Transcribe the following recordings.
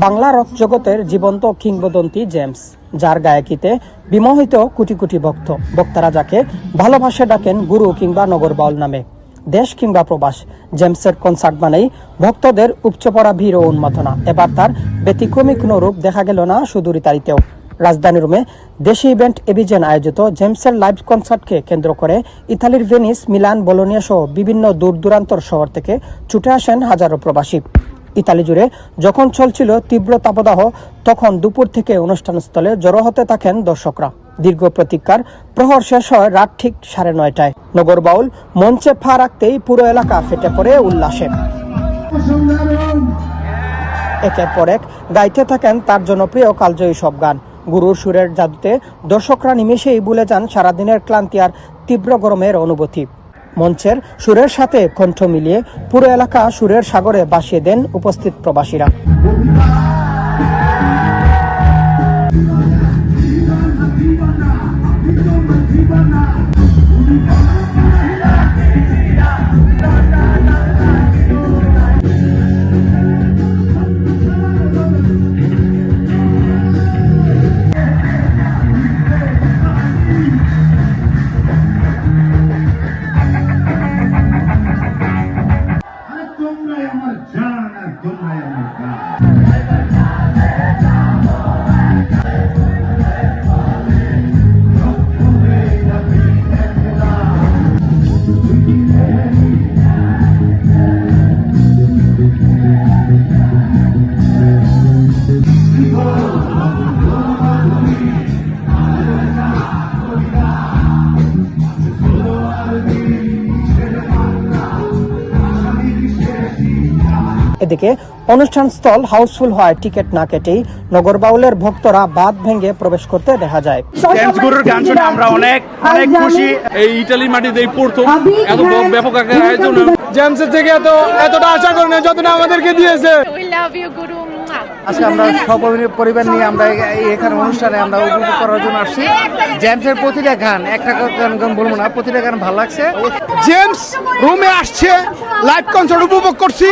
Bangla rock জগতের জীবন্ত কিংবদন্তি জেমস, যার গায়কিতে বিমোহিত কোটি কোটি ভক্ত। ভক্তরা যাকে ভালোবাসে ডাকেন গুরু কিংবা নগরবাউল নামে। দেশ কিংবা প্রবাস, জেমসের কনসার্ট মানেই ভক্তদের উপচে পড়া ভিড় ও উন্মাদনা। এবার তার ব্যতিক্রমী কোনো রূপ দেখা গেল না সুদূর ইতালিতেও। রাজধানী রোমে দেশি ইভেন্ট এভিজেন আয়োজিত জেমসের লাইভ কনসার্টকে কেন্দ্র করে ইতালির ভেনিস, মিলান, বোলোনিয়া সহ বিভিন্ন দূর দূরান্তর শহর থেকে ছুটে আসেন হাজারো প্রবাসী। ইতালি জুড়ে যখন চলছিল তীব্র তাপদাহ, তখন দুপুর থেকে অনুষ্ঠানস্থলে জড়ো হতে থাকেন দর্শকরা। দীর্ঘ প্রতীক্ষার প্রহর শেষ হয় রাত ঠিক 9:30টায়। নগরবাউল মঞ্চে পা রাখতেই পুরো এলাকা ফেটে পড়ে উল্লাসে। একের পর এক গাইতে থাকেন তার জনপ্রিয় কালজয়ী সব গান। গুরুর সুরের জাদুতে দর্শকরা নিমেষেই ভুলে যান সারাদিনের ক্লান্তি আর তীব্র গরমের অনুভূতি। মঞ্চের সুরের সাথে কণ্ঠ মিলিয়ে পুরো এলাকা সুরের সাগরে ভাসিয়ে দেন উপস্থিত প্রবাসীরা। এদিকে অনুষ্ঠানস্থল হাউসফুল হয় টিকিট না কেটেই নগরবাউলের ভক্তরা বাঁধ ভেঙে প্রবেশ করতে দেখা যায়। জেমস গুরুর গান শুনে আমরা অনেক খুশি। এই ইতালি মাটিতে এই প্রথম এত ব্যাপক আকারে আয়োজন। জেমসের থেকে এতটা আশা করি না যতটা আমাদেরকে দিয়েছে। আজকে আমরা পরিবার নিয়ে আমরা এখানে অনুষ্ঠানে আমরা উপভোগ করার জন্য আসছি। জেমসের প্রতিটা গান, একটা গান বলবো না, প্রতিটা গান ভালো লাগছে। জেমস রুমে আসছে, লাইভ কনসার্ট উপভোগ করছি,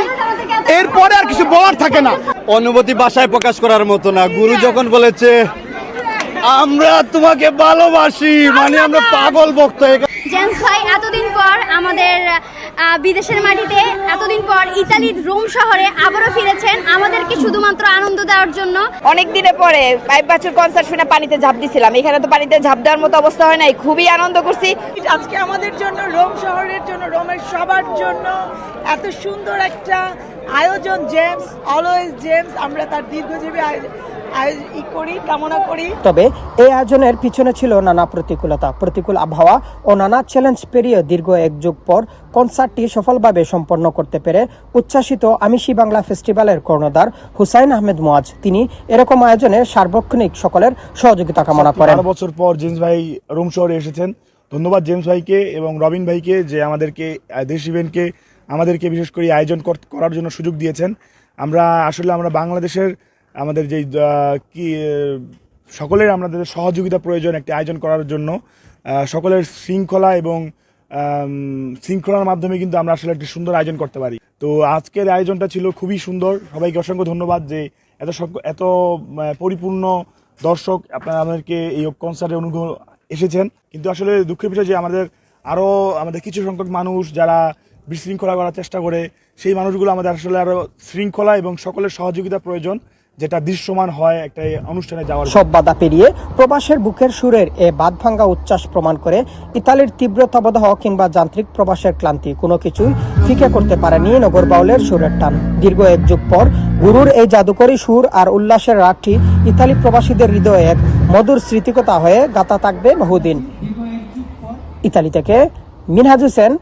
এরপরে আর কিছু বলার থাকে না। অনুভূতি ভাষায় প্রকাশ করার মতো না। গুরু যখন বলেছে আমরা তোমাকে ভালোবাসি, মানে আমরা পাগল ভক্ত। জেমস ভাই এতদিন পর আমাদের বিদেশের মাটিতে, এতদিন পর ইতালির রোম শহরে আবারও ফিরেছেন আমাদেরকে শুধুমাত্র আনন্দ দেওয়ার জন্য। অনেক দিনের পরে 5 বছর কনসার্ট শুনে পানিতে ঝাঁপ দিছিলাম, এখানে তো পানিতে ঝাঁপ দেওয়ার মতো অবস্থা হয় নাই, খুবই আনন্দ করছি। আজকে আমাদের জন্য, রোম শহরের জন্য, রোমের সবার জন্য এত সুন্দর একটা আয়োজন। জেমস, অলওয়েজ জেমস, আমরা তার দীর্ঘজীবী কামনা করি। তবে এই আয়োজনের পিছনে ছিল নানা প্রতিকূল আবহাওয়া ও নানা চ্যালেঞ্জ পেরিয়ে দীর্ঘ এক যুগ পর কনসার্টটি সফলভাবে সম্পন্ন করতে পেরে উচ্ছ্বাসিত আমিষি বাংলা ফেস্টিভ্যালের কর্ণধার হুসাইন আহমেদ মুয়াজ। তিনি এরকম আয়োজনে সার্বক্ষণিক সকলের সহযোগিতা কামনা করেন। 12 বছর পর জেমস ভাই রোম শহরে এসেছেন। ধন্যবাদ জেমস ভাইকে এবং রবিন ভাইকে যে আমাদেরকে দেশ ইভেন্টকে আমাদেরকে বিশেষ করে আয়োজন করার জন্য সুযোগ দিয়েছেন। আমরা বাংলাদেশের আমাদের যেই সকলের আমাদের সহযোগিতা প্রয়োজন একটি আয়োজন করার জন্য। সকলের শৃঙ্খলা এবং শৃঙ্খলার মাধ্যমে কিন্তু আমরা আসলে একটি সুন্দর আয়োজন করতে পারি। তো আজকের আয়োজনটা ছিল খুবই সুন্দর। সবাইকে অসংখ্য ধন্যবাদ যে এত পরিপূর্ণ দর্শক আপনারা আমাদেরকে এই কনসার্টে এসেছেন। কিন্তু আসলে দুঃখের বিষয় যে আমাদের কিছু সংখ্যক মানুষ যারা বিশৃঙ্খলা করার চেষ্টা করে, সেই মানুষগুলো আমাদের আসলে আরো শৃঙ্খলা এবং সকলের সহযোগিতা প্রয়োজন, যেটা দৃশ্যমান হয় একটা অনুষ্ঠানে যাওয়ার। সব বাধা পেরিয়ে প্রবাসের বুকের সুরের এ বাঁধ ভাঙ্গা উচ্ছ্বাস প্রমাণ করে ইতালির তীব্র তাপদাহ কিংবা যান্ত্রিক প্রবাসের ক্লান্তি কোনো কিছুই ফিকে করতে পারেনি নগরবাউলের সুরের টান। দীর্ঘ এক যুগ পর গুরুর এই জাদুকরী সুর আর উল্লাসের রাতটি ইতালি প্রবাসীদের হৃদয়ে এক মধুর স্মৃতিকথা হয়ে গাঁথা থাকবে বহুদিন। ইতালি থেকে মিনহাজ হোসেন,